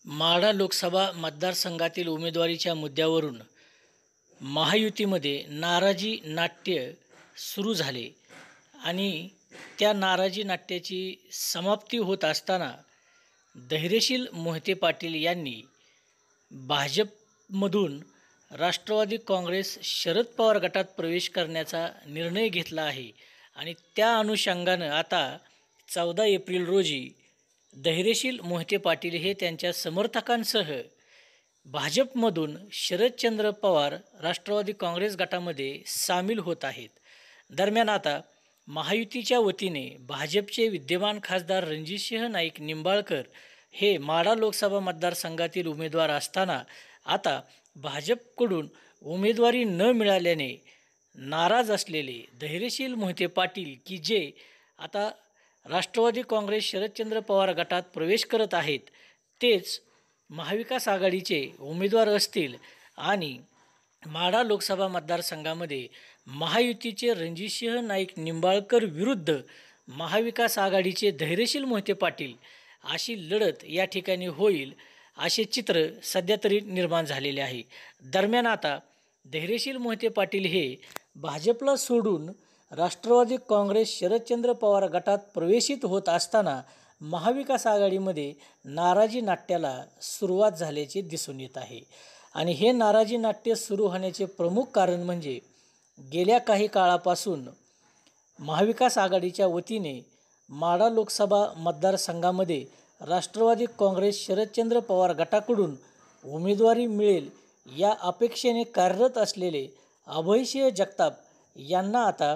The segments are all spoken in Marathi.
माढा लोकसभा मतदारसंघातील उमेदवारीच्या मुद्द्यावरून महायुतीमध्ये नाराजी नाट्य सुरू झाले आणि त्या नाराजी नाट्याची समाप्ती होत असताना धैर्यशील मोहिते पाटील यांनी भाजपमधून राष्ट्रवादी काँग्रेस शरद पवार गटात प्रवेश करण्याचा निर्णय घेतला आहे आणि त्या अनुषंगानं आता 14 एप्रिल रोजी धैर्यशील मोहिते पाटील हे त्यांच्या समर्थकांसह भाजपमधून शरदचंद्र पवार राष्ट्रवादी काँग्रेस गटामध्ये सामील होत आहेत. दरम्यान आता महायुतीच्या वतीने भाजपचे विद्यमान खासदार रणजितसिंह नाईक निंबाळकर हे माढा लोकसभा मतदारसंघातील उमेदवार असताना आता भाजपकडून उमेदवारी न मिळाल्याने नाराज असलेले धैर्यशील मोहिते पाटील की जे आता राष्ट्रवादी काँग्रेस शरदचंद्र पवार गटात प्रवेश करत आहेत, तेच महाविकास आघाडीचे उमेदवार असतील आणि माढा लोकसभा मतदारसंघामध्ये महायुतीचे रणजितसिंह नाईक निंबाळकर विरुद्ध महाविकास आघाडीचे धैर्यशील मोहिते पाटील अशी लढत या ठिकाणी होईल असे चित्र सध्या तरी निर्माण झालेले आहे. दरम्यान आता धैर्यशील मोहिते पाटील हे भाजपला सोडून राष्ट्रवादी काँग्रेस शरदचंद्र पवार गटात प्रवेशित होत असताना महाविकास आघाडीमध्ये नाराजी नाट्याला सुरुवात झाल्याचे दिसून येत आहे. आणि हे नाराजी नाट्य सुरू होण्याचे प्रमुख कारण म्हणजे गेल्या काही काळापासून महाविकास आघाडीच्या वतीने माढा लोकसभा मतदारसंघामध्ये राष्ट्रवादी काँग्रेस शरदचंद्र पवार गटाकडून उमेदवारी मिळेल या अपेक्षेने कार्यरत असलेले अभयसिंह जगताप यांना आता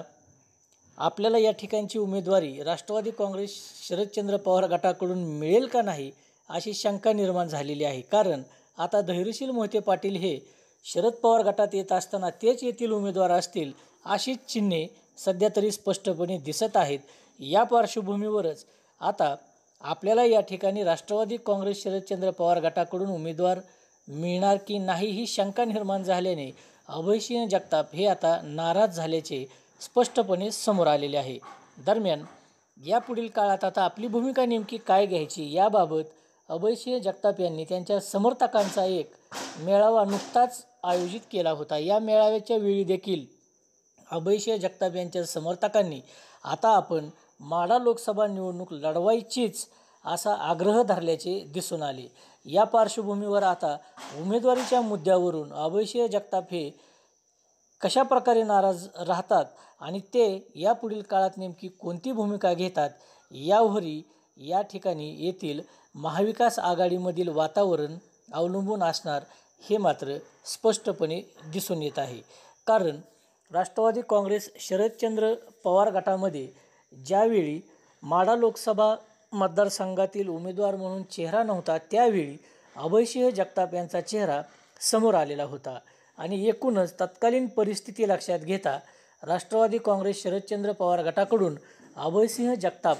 आपल्याला या ठिकाणची उमेदवारी राष्ट्रवादी काँग्रेस शरदचंद्र पवार गटाकडून मिळेल का नाही अशी शंका निर्माण झालेली आहे. कारण आता धैर्यशील मोहिते पाटील हे शरद पवार गटात येत असताना तेच येथील उमेदवार असतील अशीच चिन्हे सध्या तरी स्पष्टपणे दिसत आहेत. या पार्श्वभूमीवरच आता आपल्याला या ठिकाणी राष्ट्रवादी काँग्रेस शरदचंद्र पवार गटाकडून उमेदवार मिळणार की नाही ही शंका निर्माण झाल्याने अभयसिंह जगताप हे आता नाराज झाल्याचे स्पष्टपणे समोर आलेले आहे. दरम्यान यापुढील काळात आता आपली भूमिका नेमकी काय घ्यायची याबाबत अभयसिंह जगताप यांनी त्यांच्या समर्थकांचा एक मेळावा नुकताच आयोजित केला होता. या मेळाव्याच्या वेळी देखील अभयसिंह जगताप यांच्या समर्थकांनी आता आपण माढा लोकसभा निवडणूक लढवायचीच असा आग्रह धरल्याचे दिसून आले. या पार्श्वभूमीवर आता उमेदवारीच्या मुद्द्यावरून अभयसिंह जगताप हे कशा प्रकारे नाराज राहतात आणि ते यापुढील काळात नेमकी कोणती भूमिका घेतात यावरही या ठिकाणी येथील महाविकास आघाडीमधील वातावरण अवलंबून असणार हे मात्र स्पष्टपणे दिसून येत आहे. कारण राष्ट्रवादी काँग्रेस शरदचंद्र पवार गटामध्ये ज्यावेळी माढा लोकसभा मतदारसंघातील उमेदवार म्हणून चेहरा नव्हता त्यावेळी अभयसिंह जगताप यांचा चेहरा समोर आलेला होता आणि एकूणच तत्कालीन परिस्थिती लक्षात घेता राष्ट्रवादी काँग्रेस शरदचंद्र पवार गटाकडून अभयसिंह जगताप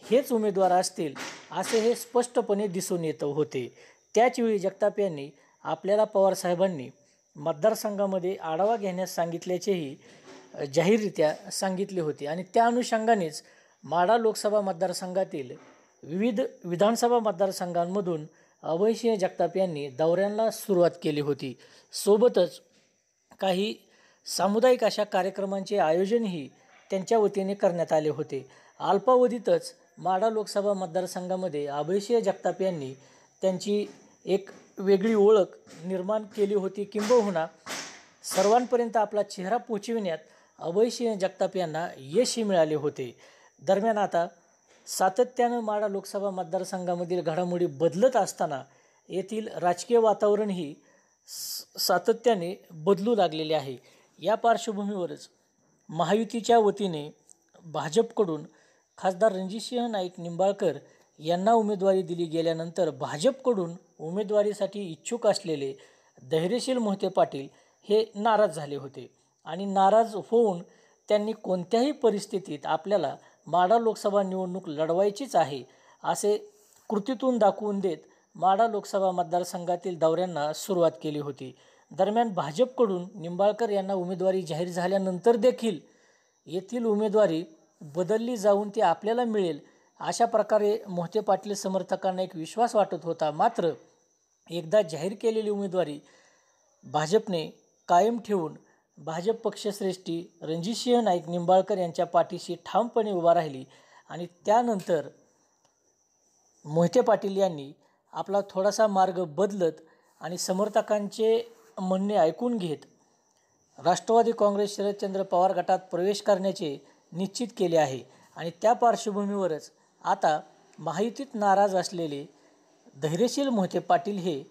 हेच उमेदवार असतील असे हे स्पष्टपणे दिसून येत होते. त्याचवेळी जगताप यांनी आपल्याला पवारसाहेबांनी मतदारसंघामध्ये आढावा घेण्यास सांगितल्याचेही जाहीररित्या सांगितले होते आणि त्या अनुषंगानेच माढा लोकसभा मतदारसंघातील विविध विधानसभा मतदारसंघांमधून अभयसिंह जगताप यांनी दौऱ्यांना सुरुवात केली होती. सोबतच काही सामुदायिक अशा कार्यक्रमांचे आयोजनही त्यांच्या वतीने करण्यात आले होते. अल्पावधीतच माढा लोकसभा मतदारसंघामध्ये अभयसिंह जगताप यांनी त्यांची एक वेगळी ओळख निर्माण केली होती. किंबहुना सर्वांपर्यंत आपला चेहरा पोचविण्यात अभयसिंह जगताप यांना यशही मिळाले होते. दरम्यान आता सातत्यानं माढा लोकसभा मतदारसंघामधील घडामोडी बदलत असताना येथील राजकीय वातावरणही सातत्याने बदलू लागलेले आहे. या पार्श्वभूमीवरच महायुतीच्या वतीने भाजपकडून खासदार रणजितसिंह नाईक निंबाळकर यांना उमेदवारी दिली गेल्यानंतर भाजपकडून उमेदवारीसाठी इच्छुक असलेले धैर्यशील मोहिते पाटील हे नाराज झाले होते आणि नाराज होऊन त्यांनी कोणत्याही परिस्थितीत आपल्याला माढा लोकसभा निवडणूक लढवायचीच आहे असे कृतीतून दाखवून देत माढा लोकसभा मतदारसंघातील दौऱ्यांना सुरुवात केली होती. दरम्यान भाजपकडून निंबाळकर यांना उमेदवारी जाहीर झाल्यानंतर देखील येथील उमेदवारी बदलली जाऊन ती आपल्याला मिळेल अशा प्रकारे मोहिते पाटील समर्थकांना एक विश्वास वाटत होता. मात्र एकदा जाहीर केलेली उमेदवारी भाजपने कायम ठेवून भाजप पक्षश्रेष्ठी रणजितसिंह नाईक निंबाळकर यांच्या पाठीशी ठामपणे उभा राहिली आणि त्यानंतर मोहिते पाटील यांनी आपला थोडासा मार्ग बदलत आणि समर्थकांचे म्हणणे ऐकून घेत राष्ट्रवादी काँग्रेस शरदचंद्र पवार गटात प्रवेश करण्याचे निश्चित केले आहे. आणि त्या पार्श्वभूमीवरच आता महायुतीत नाराज असलेले धैर्यशील मोहिते पाटील हे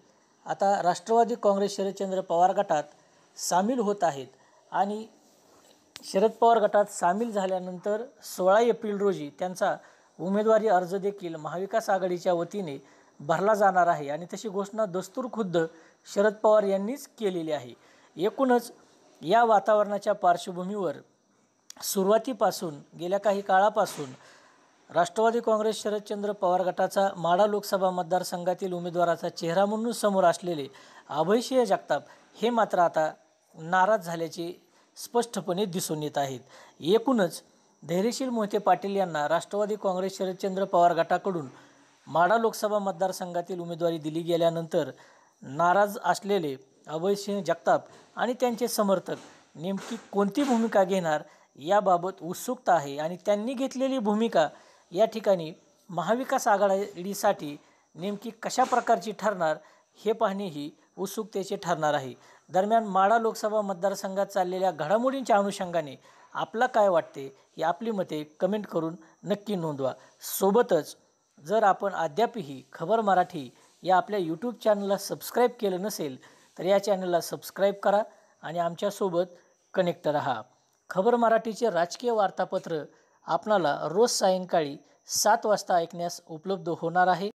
आता राष्ट्रवादी काँग्रेस शरदचंद्र पवार गटात सामील होत आहेत. आणि शरद पवार गटात सामील झाल्यानंतर 16 एप्रिल रोजी त्यांचा उमेदवारी अर्ज देखील महाविकास आघाडीच्या वतीने भरला जाणार आहे आणि तशी घोषणा दस्तूरखुद्द शरद पवार यांनीच केलेली आहे. एकूणच या वातावरणाच्या पार्श्वभूमीवर सुरुवातीपासून गेल्या काही काळापासून राष्ट्रवादी काँग्रेस शरदचंद्र पवार गटाचा माढा लोकसभा मतदारसंघातील उमेदवाराचा चेहरा म्हणून समोर असलेले अभयसिंह जगताप हे मात्र आता नाराज झाल्याचे स्पष्टपणे दिसून येत आहेत. एकूणच धैर्यशील मोहिते पाटील यांना राष्ट्रवादी काँग्रेस शरदचंद्र पवार गटाकडून माढा लोकसभा मतदारसंघातील उमेदवारी दिली गेल्यानंतर नाराज असलेले अभयसिंह जगताप आणि त्यांचे समर्थक नेमकी कोणती भूमिका घेणार याबाबत उत्सुकता आहे. आणि त्यांनी घेतलेली भूमिका या ठिकाणी महाविकास आघाडीसाठी नेमकी कशा प्रकारची ठरणार हे पाहणेही उत्सुकतेचे ठरणार आहे. दरम्यान माढा लोकसभा मतदारसंघात चाललेल्या घडामोडींच्या अनुषंगाने आपला काय वाटते ही आपली मते कमेंट करून नक्की नोंदवा. सोबतच जर आपण अद्यापही खबर मराठी या आपल्या यूट्यूब चॅनलला सबस्क्राईब केलं नसेल तर या चॅनलला सबस्क्राईब करा आणि आमच्यासोबत कनेक्ट रहा. खबर मराठीचे राजकीय वार्तापत्र आपणाला रोज सायंकाळी 7 वाजता ऐकण्यास उपलब्ध होणार आहे.